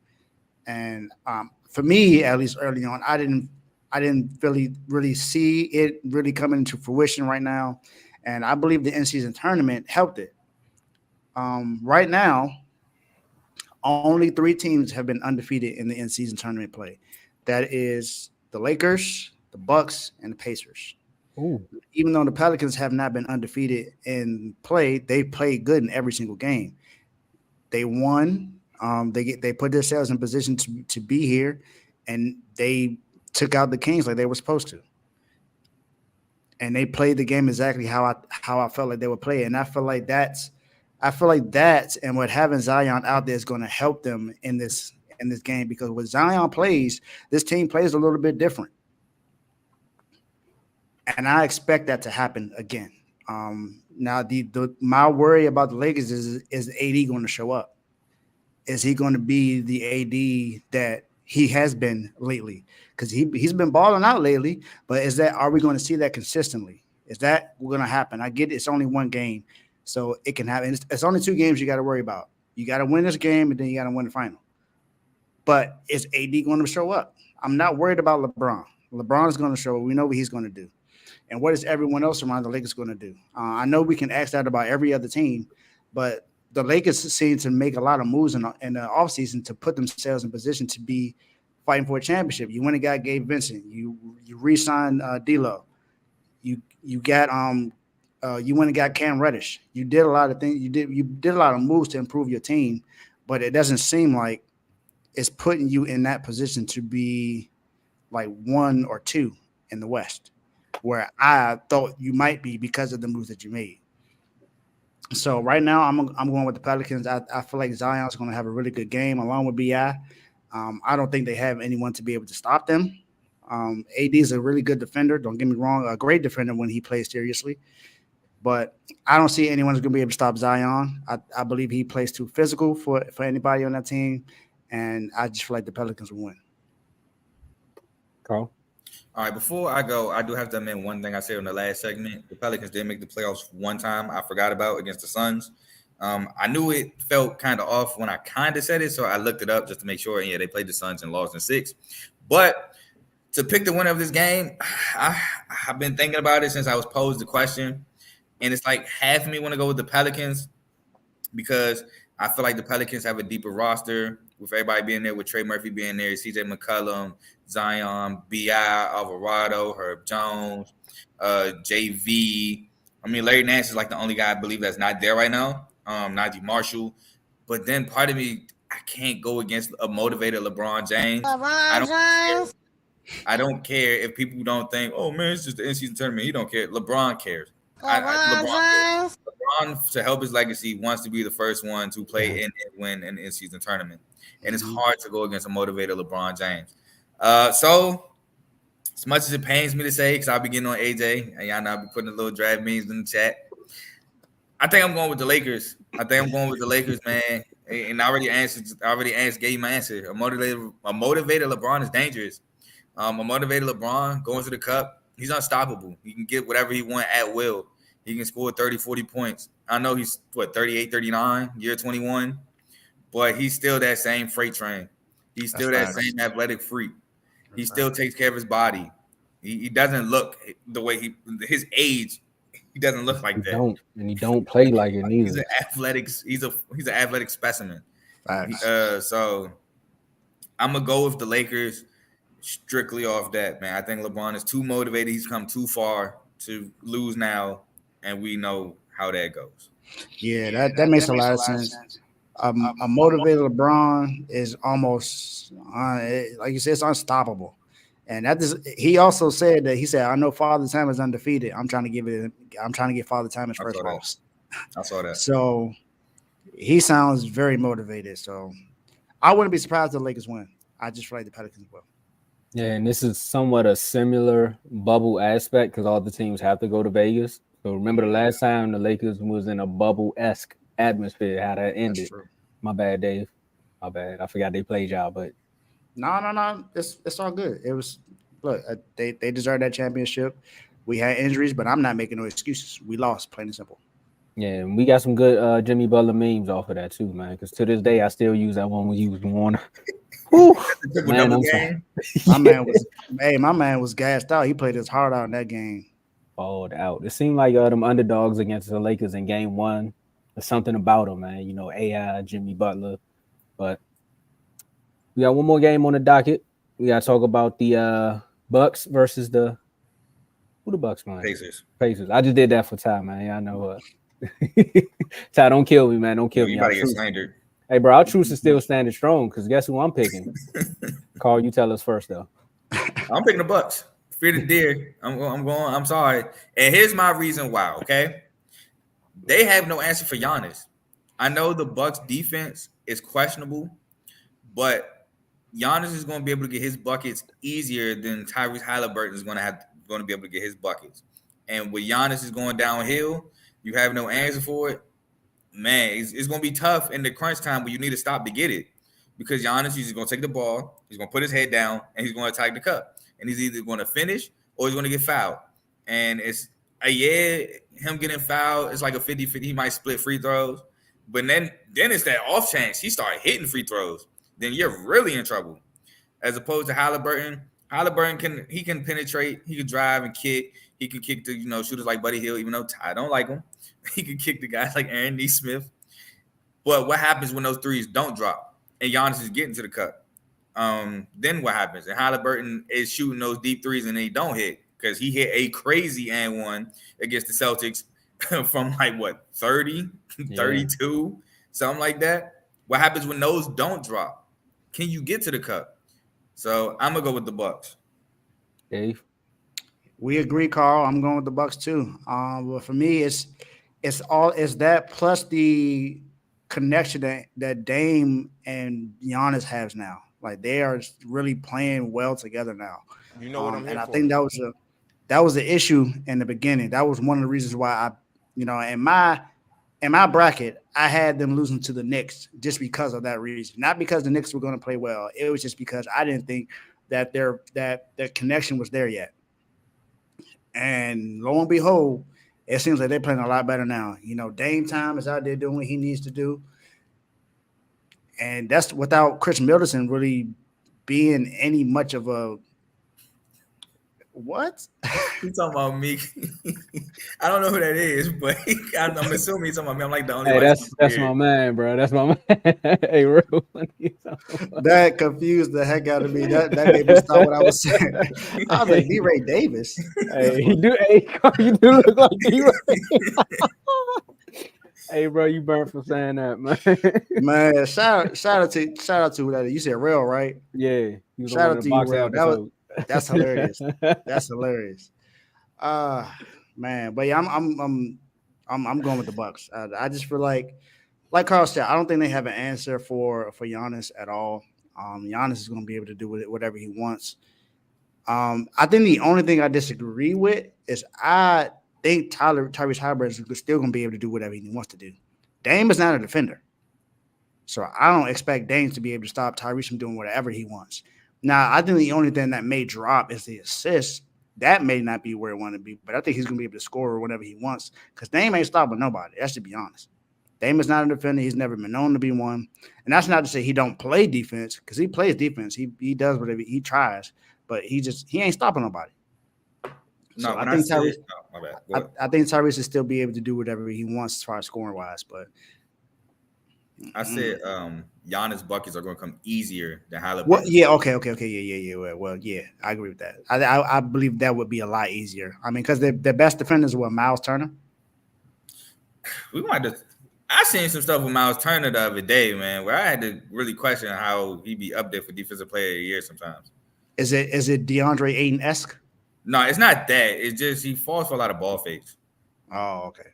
And for me, at least early on, I didn't really see it really coming into fruition right now. And I believe the in-season tournament helped it. Right now, only 3 teams have been undefeated in the in-season tournament play. That is the Lakers, the Bucks, and the Pacers. Ooh. Even though the Pelicans have not been undefeated in play, they played good in every single game. They won. They put themselves in position to be here, and they took out the Kings like they were supposed to. And they played the game exactly how I felt like they would play. And I feel like that's and what having Zion out there is going to help them in this game, because when Zion plays, this team plays a little bit different. And I expect that to happen again. Now, my worry about the Lakers is AD going to show up? Is he going to be the AD that he has been lately? Because he's been balling out lately, but are we going to see that consistently? Is that going to happen? I get it, it's only one game, so it can happen. It's only 2 games you got to worry about. You got to win this game, and then you got to win the final. But is AD going to show up? I'm not worried about LeBron. LeBron is going to show up. We know what he's going to do. And what is everyone else around the Lakers going to do? I know we can ask that about every other team, but the Lakers seem to make a lot of moves in the offseason to put themselves in position to be fighting for a championship. You went and got Gabe Vincent. You re-signed D'Lo. You got you went and got Cam Reddish. You did a lot of things. You did a lot of moves to improve your team, but it doesn't seem like it's putting you in that position to be like 1 or 2 in the West, where I thought you might be because of the moves that you made. So right now, I'm going with the Pelicans. I feel like Zion's going to have a really good game along with Bi. I don't think they have anyone to be able to stop them. AD is a really good defender. Don't get me wrong, a great defender when he plays seriously. But I don't see anyone who's going to be able to stop Zion. I believe he plays too physical for anybody on that team, and I just feel like the Pelicans will win. Carl? All right, before I go, I do have to admit one thing I said in the last segment. The Pelicans did make the playoffs one time. I forgot about against the Suns. I knew it felt kind of off when I kind of said it, so I looked it up just to make sure. And yeah, they played the Suns and lost in 6. But to pick the winner of this game, I've been thinking about it since I was posed the question, and it's like half of me want to go with the Pelicans because I feel like the Pelicans have a deeper roster with everybody being there, with Trey Murphy being there, CJ McCollum, Zion, B.I., Alvarado, Herb Jones, JV. I mean, Larry Nance is like the only guy I believe that's not there right now, Najee Marshall. But then part of me, I can't go against a motivated LeBron James. I don't care if people don't think, oh, man, it's just the in-season tournament. He don't care. LeBron cares. LeBron, to help his legacy, wants to be the first one to play and win an in-season tournament. And it's hard to go against a motivated LeBron James. So, as much as it pains me to say, because I'll be getting on AJ, and y'all know I'll be putting the little draft memes in the chat, I think I'm going with the Lakers. Man. And I already gave you my answer. A motivated LeBron is dangerous. A motivated LeBron going to the cup, he's unstoppable. He can get whatever he wants at will. He can score 30, 40 points. I know he's, 38, 39, year 21, but he's still that same freight train. He's still that same athletic freak. He still takes care of his body. He doesn't look the way his age. He doesn't look like that. He don't play like it either. He's an athletic specimen. So I'm gonna go with the Lakers strictly off that, man. I think LeBron is too motivated. He's come too far to lose now, and we know how that goes. Yeah, that makes a lot of sense. A motivated LeBron is almost, like you said, it's unstoppable. And he also said that I know Father Time is undefeated. I'm trying to get Father Time his first loss. I saw that. So he sounds very motivated. So I wouldn't be surprised if the Lakers win. I just feel like the Pelicans will. Yeah, and this is somewhat a similar bubble aspect because all the teams have to go to Vegas. So remember the last time the Lakers was in a bubble-esque atmosphere, how that ended. My bad, Dave. My bad. I forgot they played y'all, but no. It's all good. It was they deserved that championship. We had injuries, but I'm not making no excuses. We lost, plain and simple. Yeah, and we got some good Jimmy Butler memes off of that too, man. Because to this day, I still use that one we used Warner. Man, my man was gassed out. He played his heart out in that game. Balled out. It seemed like them underdogs against the Lakers in game 1. There's something about them, man. You know, AI, Jimmy Butler. But we got one more game on the docket. We got to talk about the Bucks versus who the Bucks, man? Pacers. I just did that for Ty, man. Y'all know Ty, don't kill me, man. Don't kill me. You gotta get slandered. Hey, bro, our truth is still standing strong because guess who I'm picking? Carl, you tell us first, though. I'm picking the Bucks. Fear the deer. I'm sorry. And here's my reason why, okay? They have no answer for Giannis. I know the Bucks defense is questionable, but Giannis is going to be able to get his buckets easier than Tyrese Halliburton is going to be able to get his buckets. And with Giannis is going downhill, you have no answer for it. Man, it's going to be tough in the crunch time where you need to stop to get it because Giannis is going to take the ball, he's going to put his head down, and he's going to attack the cup. And he's either going to finish or he's going to get fouled. And it's him getting fouled, it's like a 50-50. He might split free throws. But then it's that off chance he started hitting free throws. Then you're really in trouble. As opposed to Halliburton. Halliburton can penetrate, he can drive and kick. He can kick the shooters like Buddy Hield, even though Ty don't like him. He can kick the guys like Aaron Nesmith. But what happens when those threes don't drop and Giannis is getting to the cup? Then what happens? And Halliburton is shooting those deep threes and they don't hit because he hit a crazy and one against the Celtics from like 30, 32, something like that. What happens when those don't drop? Can you get to the cup? So I'm gonna go with the Bucks. Dave, we agree, Carl. I'm going with the Bucks too. But for me, it's that plus the connection that Dame and Giannis has now. Like they are really playing well together now. You know what I'm here and for. I think that was the issue in the beginning. That was one of the reasons why in my bracket, I had them losing to the Knicks just because of that reason. Not because the Knicks were going to play well. It was just because I didn't think that their connection was there yet. And lo and behold, it seems like they're playing a lot better now. You know, Dame Time is out there doing what he needs to do. And that's without Chris Middleton really being any much of a what? You talking about me? I don't know who that is, but I'm assuming he's talking about me. I'm like the only. Hey, that's my man, bro. That's my man. Hey, real funny. That confused the heck out of me. That made me stop what I was saying. I was like, D-Ray Davis. Hey, you do look like D-Ray. Hey, bro, you burnt for saying that, man. Man, shout out to that. You said real, right? Yeah. Shout out to you, real. That's hilarious. That's hilarious. Man, but yeah, I'm going with the Bucks. I just feel like Carl said, I don't think they have an answer for Giannis at all. Giannis is going to be able to do with it whatever he wants. I think the only thing I disagree with is I think Tyrese Halliburton is still going to be able to do whatever he wants to do. Dame is not a defender, so I don't expect Dame to be able to stop Tyrese from doing whatever he wants. Now, I think the only thing that may drop is the assists. That may not be where it want to be, but I think he's going to be able to score whenever he wants because Dame ain't stopping nobody. That's to be honest. Dame is not a defender. He's never been known to be one. And that's not to say he don't play defense because he plays defense. He does whatever he tries, but he ain't stopping nobody. No, so I think Tyrese will still be able to do whatever he wants as far as scoring wise, but I said Giannis buckets are going to come easier than Halliburton. Well, yeah, okay, yeah. Well, yeah, I agree with that. I believe that would be a lot easier. I mean, because their best defenders were Miles Turner. We might have. I seen some stuff with Miles Turner the other day, man, where I had to really question how he'd be up there for Defensive Player of the Year sometimes. Is it DeAndre Ayton-esque? No, it's not that. It's just he falls for a lot of ball fakes. Oh, okay.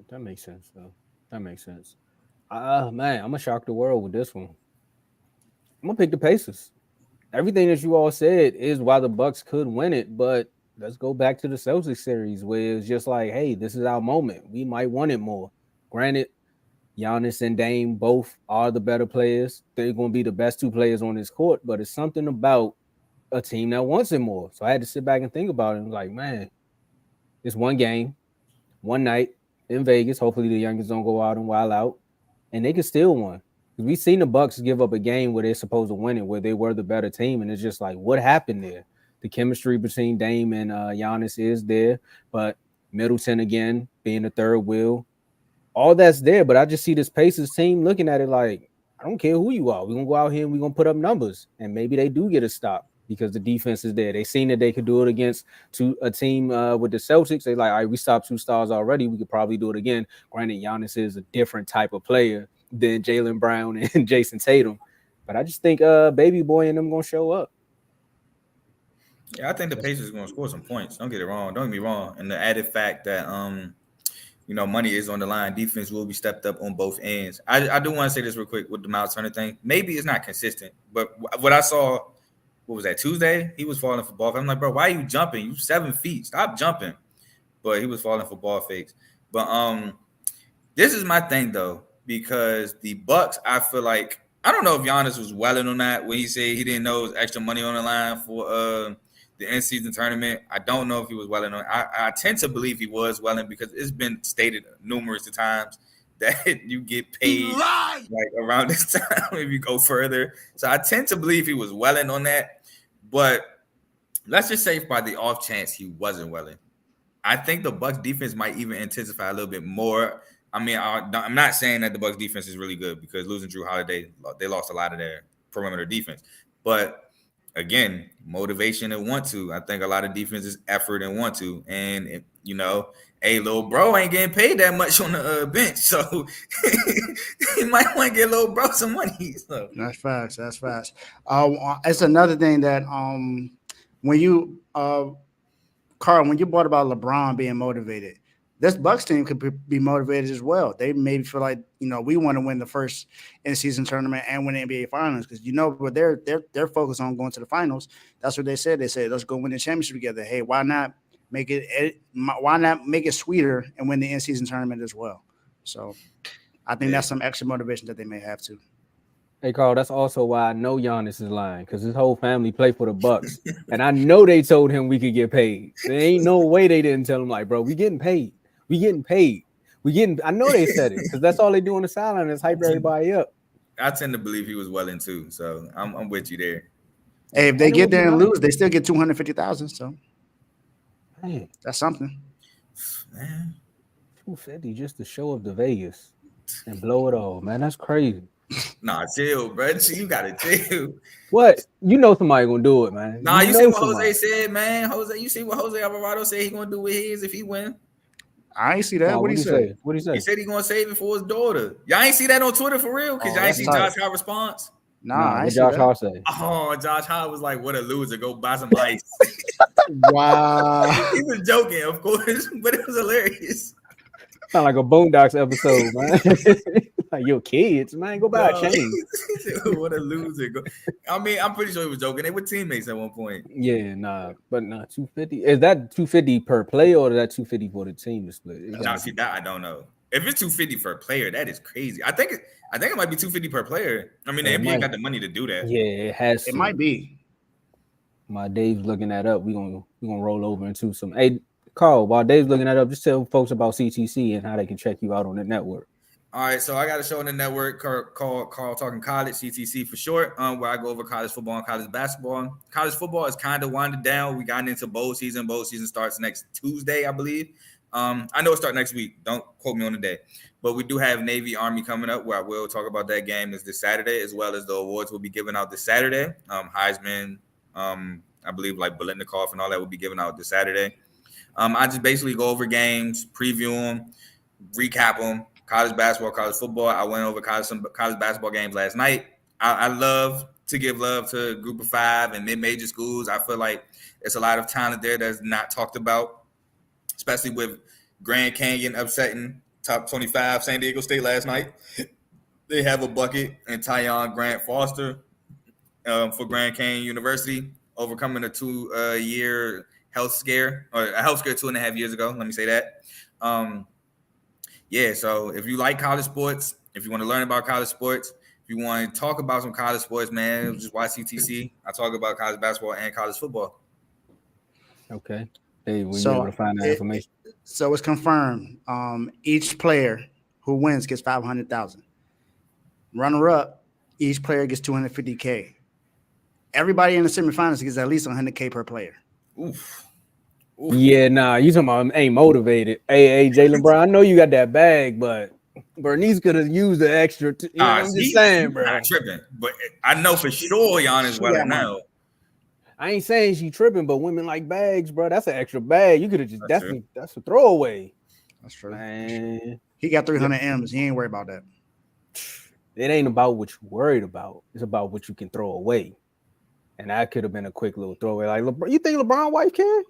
That makes sense, though. That makes sense. Man, I'm gonna shock the world with this one. I'm gonna pick the Pacers. Everything that you all said is why the Bucks could win it, but let's go back to the Celtics series where it's just like, hey, this is our moment. We might want it more. Granted, Giannis and Dame both are the better players. They're gonna be the best two players on this court, but it's something about a team that wants it more. So I had to sit back and think about it. And like, man, it's one game, one night in Vegas. Hopefully the youngest don't go out and wild out. And they can still win. Because we've seen the Bucks give up a game where they're supposed to win it, where they were the better team. And it's just like, what happened there? The chemistry between Dame and Giannis is there. But Middleton, again, being the third wheel, all that's there. But I just see this Pacers team looking at it like, I don't care who you are. We're going to go out here and we're going to put up numbers. And maybe they do get a stop because the defense is there. They seen that they could do it against a team with the Celtics. They like, all right, we stopped 2 stars already. We could probably do it again. Granted, Giannis is a different type of player than Jaylen Brown and Jason Tatum. But I just think Baby Boy and them going to show up. Yeah, I think the Pacers are going to score some points. Don't get it wrong. Don't get me wrong. And the added fact that, money is on the line. Defense will be stepped up on both ends. I do want to say this real quick with the Miles Turner thing. Maybe it's not consistent. But what I saw – what was that, Tuesday? He was falling for ball fakes. I'm like, bro, why are you jumping? You 7 feet. Stop jumping. But he was falling for ball fakes. But this is my thing, though, because the Bucks, I feel like, I don't know if Giannis was welling on that when he said he didn't know it was extra money on the line for the in-season tournament. I don't know if he was welling on it. I tend to believe he was welling because it's been stated numerous times that you get paid like around this time if you go further. So I tend to believe he was welling on that. But let's just say by the off chance he wasn't welling, I think the Bucks defense might even intensify a little bit more. I mean, I'm not saying that the Bucks defense is really good because losing Drew Holiday, they lost a lot of their perimeter defense. But again, motivation and want to. I think a lot of defense is effort and want to. And, hey, little bro ain't getting paid that much on the bench. So he might want to get little bro some money. So. That's facts. It's another thing that when you, Carl, when you brought about LeBron being motivated, this Bucks team could be motivated as well. They maybe feel like, we want to win the first in-season tournament and win the NBA Finals because, but they're focused on going to the finals. That's what they said. They said, let's go win the championship together. Hey, why not make it sweeter and win the in-season tournament as well? So I think that's some extra motivation that they may have too. Hey Carl, that's also why I know Giannis is lying because his whole family play for the Bucks, and I know they told him we could get paid. There ain't no way they didn't tell him like, bro, we getting paid, we getting paid, we getting. I know they said it because that's all they do on the sideline is hype everybody up. I tend to believe he was well in too, so I'm with you there. Hey, if they get there and lose, they still get 250,000. So Man, that's something. Man, 250 just to show up to Vegas and blow it all, man. That's crazy. nah, chill, bro. You gotta chill. What? You know somebody gonna do it, man. Nah, you know see what somebody. Jose said, man. You see what Jose Alvarado said he gonna do with his if he win. I ain't see that. Oh, What did he say? What did he say? He said he gonna save it for his daughter. Y'all ain't see that on Twitter for real? Because y'all ain't see Josh Hart response. Nah, what Josh Hart say? Oh, Josh Hart was like, "What a loser! Go buy some ice." Wow. He was joking, of course, but it was hilarious. Sound like a Boondocks episode, man. Like your kids, man, go buy a chain. What a loser! I mean, I'm pretty sure he was joking. They were teammates at one point. Yeah, nah, but nah, 250. Is that 250 per play or is that 250 for the team to split? Nah, see that I don't know. If it's 250 per player, that is crazy. I think it might be 250 per player. I mean, the NBA got the money to do that. Yeah, it has to. It might be. My Dave's looking that up. We're gonna roll over into some. Hey, Carl, while Dave's looking that up, just tell folks about CTC and how they can check you out on the network. All right, so I got a show on the network called Talking College, CTC for short, where I go over college football and college basketball. College football is kind of winding down. We got into bowl season. Bowl season starts next Tuesday, I believe. I know it starts next week. Don't quote me on the day. But we do have Navy Army coming up, where I will talk about that game is this Saturday, as well as the awards will be given out this Saturday. Heisman, I believe like Biletnikoff and all that will be given out this Saturday. I just basically go over games, preview them, recap them. College basketball, college football. I went over some college basketball games last night. I love to give love to Group of Five and mid-major schools. I feel like it's a lot of talent there that's not talked about, especially with Grand Canyon upsetting top 25 San Diego State last night. They have a bucket and Tyon Grant Foster for Grand Canyon University, overcoming a 2-year health scare, or a health scare 2.5 years ago. Let me say that. Yeah, so if you like college sports, if you want to learn about college sports, if you want to talk about some college sports, man, just watch CTC. I talk about college basketball and college football. Okay. Hey, when you able to find that information? So it's confirmed. Each player who wins gets $500,000. Runner-up, each player gets $250K. Everybody in the semifinals gets at least $100K per player. Oof. Yeah, nah, you talking about ain't motivated. Hey, Jalen Brown, I know you got that bag, but Bernice could have used the extra. I'm just saying, bro. Not tripping, but I know for sure Giannis well now. I ain't saying she tripping, but women like bags, bro. That's an extra bag. You could have just that's a throwaway. That's true. Man. He got 300 M's. He ain't worried about that. It ain't about what you're worried about. It's about what you can throw away. And that could have been a quick little throwaway. Like, you think LeBron wife can?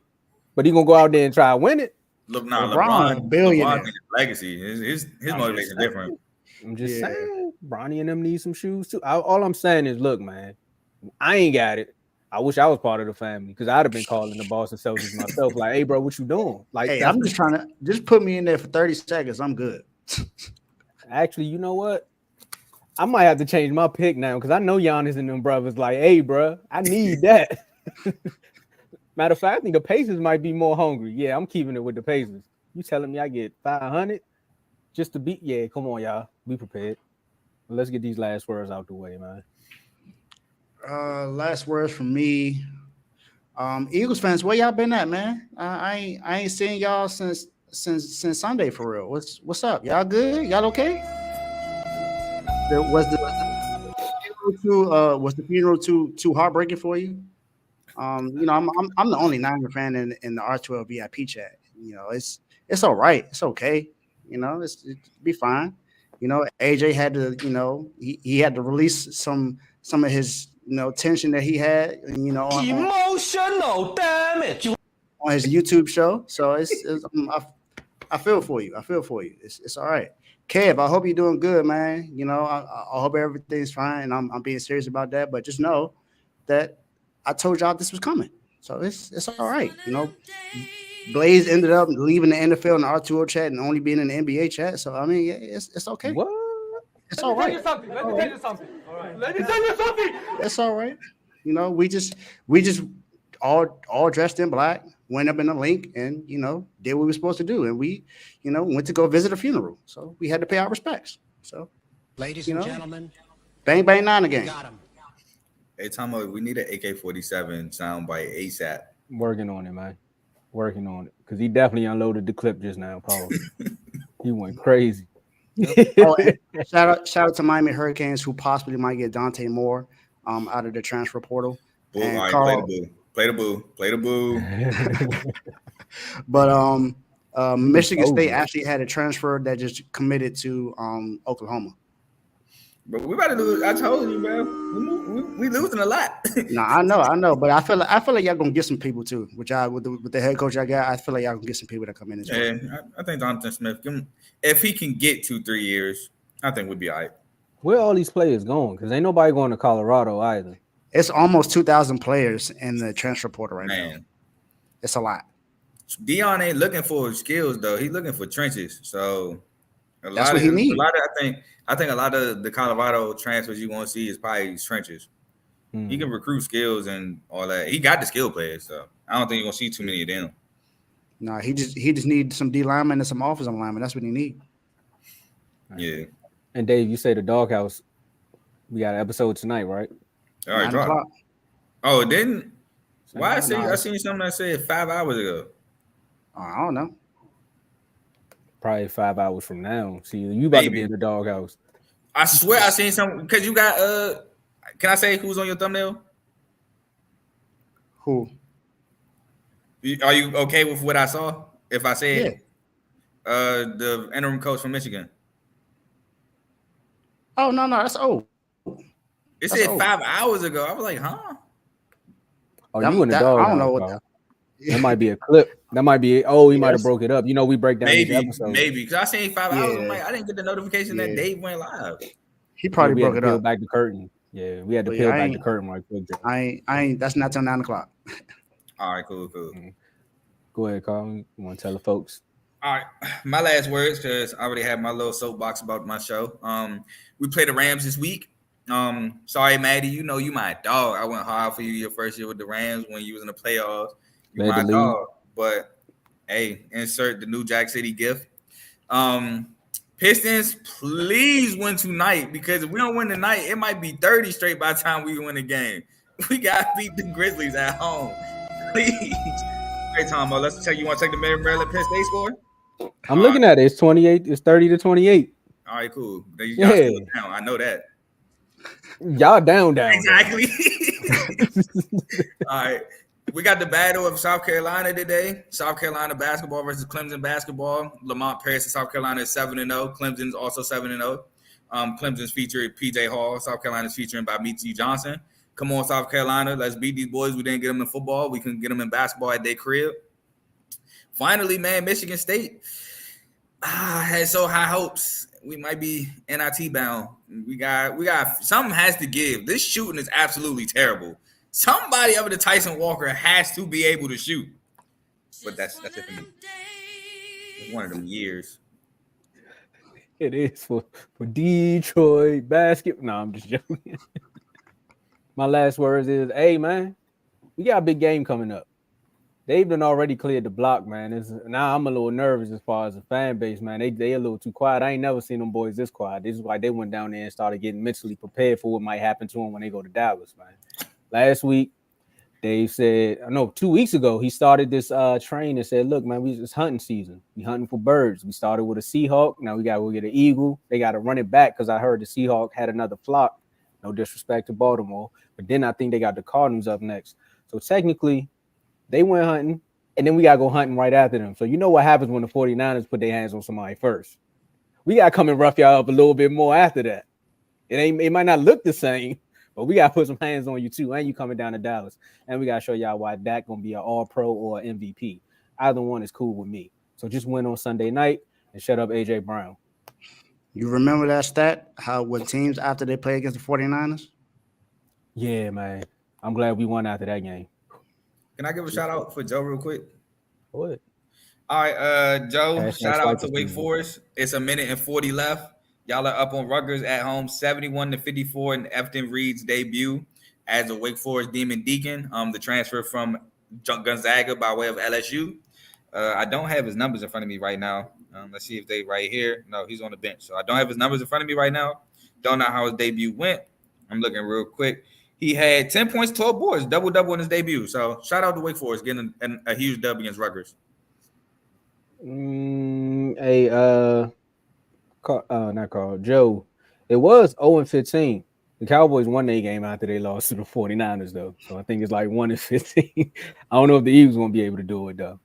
But he gonna go out there and try to win it. LeBron billionaire. LeBron's legacy. His motivation is different. I'm just saying, Bronny and them need some shoes too. All I'm saying is, look, man, I ain't got it. I wish I was part of the family because I'd have been calling the Boston Celtics myself. Like, hey, bro, what you doing? Like, hey, I'm just trying to put me in there for 30 seconds. I'm good. Actually, you know what? I might have to change my pick now because I know Giannis and them brothers. Like, hey, bro, I need that. Matter of fact, I think the Pacers might be more hungry. Yeah, I'm keeping it with the Pacers. You telling me I get 500 just to beat? Yeah, come on, y'all. Be prepared. But let's get these last words out the way, man. Last words from me. Eagles fans, where y'all been at, man? I ain't seen y'all since Sunday for real. What's up? Y'all good? Y'all okay? Was the funeral too heartbreaking for you? I'm the only Niner fan in the R12 VIP chat. It's all right. It's okay. It's be fine. AJ had to, he had to release some of his, tension that he had, emotional damage on his YouTube show. So I feel for you. It's all right. Kev, I hope you're doing good, man. I hope everything's fine. And I'm being serious about that. But just know that I told y'all this was coming. So it's all right. Blaze ended up leaving the NFL and the R2O chat and only being in the NBA chat. So, I mean, it's okay. What? It's all right. Let me tell you something. All right. Let me tell you something. It's all right. You know, we just all dressed in black, went up in the link, and did what we were supposed to do, and we, went to go visit a funeral, so we had to pay our respects. So, ladies and gentlemen, bang bang nine again. Hey, Tomo, we need an AK-47 soundbite ASAP. Working on it, man. Working on it. Because he definitely unloaded the clip just now, Paul. He went crazy. And shout out to Miami Hurricanes, who possibly might get Dante Moore out of the transfer portal. Boo, and all right, Carl, play the boo. But Michigan State actually had a transfer that just committed to Oklahoma. But we about to lose. I told you, bro. We losing a lot. No, I know, but I feel like y'all gonna get some people too. With the head coach I got, I feel like y'all gonna get some people that come in as well. Yeah, I think Jonathan Smith, if he can get 2-3 years, I think we'd be all right. Where all these players going? Because ain't nobody going to Colorado either. It's almost 2,000 players in the transfer portal right now. It's a lot. Dion ain't looking for skills though. He's looking for trenches. So that's what he needs. I think a lot of the Colorado transfers you want to see is probably trenches. He can recruit skills and all that. He got the skill players, so I don't think you're gonna see too many of them. No, he just needs some D linemen and some offensive linemen. That's what he needs. Yeah. And Dave, you say the doghouse. We got an episode tonight, right? All right, drop. Oh, it didn't. Why I seen something that said 5 hours ago. I don't know. Probably 5 hours from now. See, you about to be in the doghouse. I swear I seen something because you got can I say who's on your thumbnail? Who? Are you okay with what I saw? If I said the interim coach from Michigan. Oh no, that's old. It said 5 hours ago. I was like, huh? Oh, you in the doghouse? I don't know what that might be a clip. That might be. Oh, he might have broke it up. We break down each episode. Maybe because I seen 5 hours. I'm like, I didn't get the notification that Dave went live. He probably broke it up. Back the curtain. Yeah, we had to peel back the curtain right quick. I ain't. That's not till 9 o'clock. All right, cool. Go ahead, Carl. You want to tell the folks? All right, my last words because I already had my little soapbox about my show. We played the Rams this week. Sorry, Maddie. You my dog. I went hard for you your first year with the Rams when you was in the playoffs. You my dog. But hey, insert the new Jack City gift. Pistons, please win tonight because if we don't win tonight, it might be 30 straight by the time we win the game. We gotta beat the Grizzlies at home, please. Hey, Tomo, let's tell you. Want to take the Maryland Penn State score? I'm looking at it. It's 28. It's 30-28. All right, cool. Y'all still down. I know that. Y'all down. Exactly. All right. We got the battle of South Carolina today. South Carolina basketball versus Clemson basketball. Lamont Paris in South Carolina is 7-0. Clemson's also 7-0. Clemson's featuring PJ Hall. South Carolina's featuring by Meetsy Johnson. Come on, South Carolina. Let's beat these boys. We didn't get them in football. We can get them in basketball at their crib. Finally, man, Michigan State. I had so high hopes. We might be NIT bound. We got something has to give. This shooting is absolutely terrible. Somebody other than Tyson Walker has to be able to shoot. But that's it for me. It's one of them years. It is for Detroit basketball. No, I'm just joking. My last words is, hey, man, we got a big game coming up. They've done already cleared the block, man. Now I'm a little nervous as far as the fan base, man. They a little too quiet. I ain't never seen them boys this quiet. This is why they went down there and started getting mentally prepared for what might happen to them when they go to Dallas, man. Last week, Dave said, 2 weeks ago, he started this train and said, look, man, it's hunting season. We hunting for birds. We started with a Seahawk. Now we got to go get an eagle. They got to run it back because I heard the Seahawk had another flock. No disrespect to Baltimore. But then I think they got the Cardinals up next. So technically, they went hunting, and then we got to go hunting right after them. So you know what happens when the 49ers put their hands on somebody first. We got to come and rough y'all up a little bit more after that. It might not look the same, but we got to put some hands on you too, and you coming down to Dallas. And we got to show y'all why Dak going to be an all-pro or an MVP. Either one is cool with me. So just win on Sunday night and shut up A.J. Brown. You remember that stat, what teams after they play against the 49ers? Yeah, man. I'm glad we won after that game. Can I give a shout out for Joe real quick? What? All right, Joe, shout out to Wake Forest. It's 1 minute and 40 left. Y'all are up on Rutgers at home, 71-54 in Efton Reed's debut as a Wake Forest Demon Deacon. The transfer from Gonzaga by way of LSU. I don't have his numbers in front of me right now. Let's see if they right here. No, he's on the bench. So I don't have his numbers in front of me right now. Don't know how his debut went. I'm looking real quick. He had 10 points, 12 boards, double-double in his debut. So shout out to Wake Forest getting a huge W against Rutgers. Not Carl, Joe. It was 0-15. The Cowboys won their game after they lost to the 49ers, though. So I think it's like 1-15. I don't know if the Eagles won't be able to do it, though.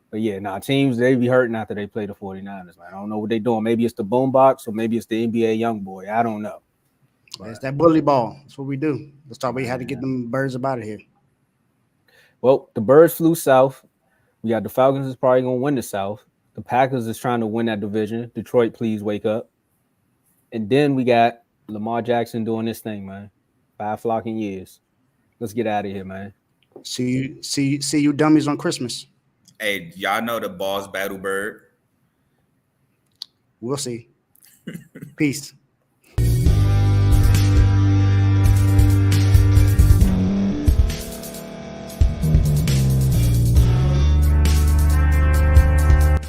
But yeah, teams, they be hurting after they play the 49ers, man. I don't know what they're doing. Maybe it's the boombox or maybe it's the NBA young boy. I don't know. It's that bully ball. That's what we do. That's why we had to get them birds up out of here. Well, the birds flew south. We got the Falcons is probably going to win the South. The Packers is trying to win that division. Detroit, please wake up. And then we got Lamar Jackson doing this thing, man. 5 flocking years. Let's get out of here, man. See you dummies on Christmas. Hey, y'all know the boss battle bird. We'll see. Peace.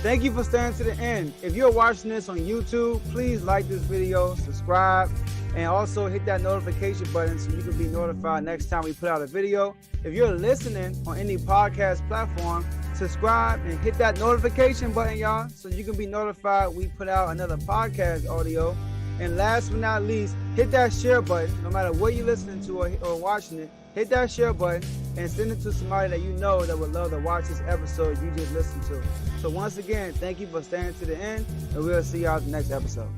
Thank you for staying to the end. If you're watching this on YouTube, please like this video, subscribe, and also hit that notification button so you can be notified next time we put out a video. If you're listening on any podcast platform, subscribe and hit that notification button, y'all, so you can be notified we put out another podcast audio. And last but not least, hit that share button. No matter what you're listening to or watching it, hit that share button and send it to somebody that you know that would love to watch this episode you just listened to. So once again, thank you for staying to the end, and we'll see y'all in the next episode.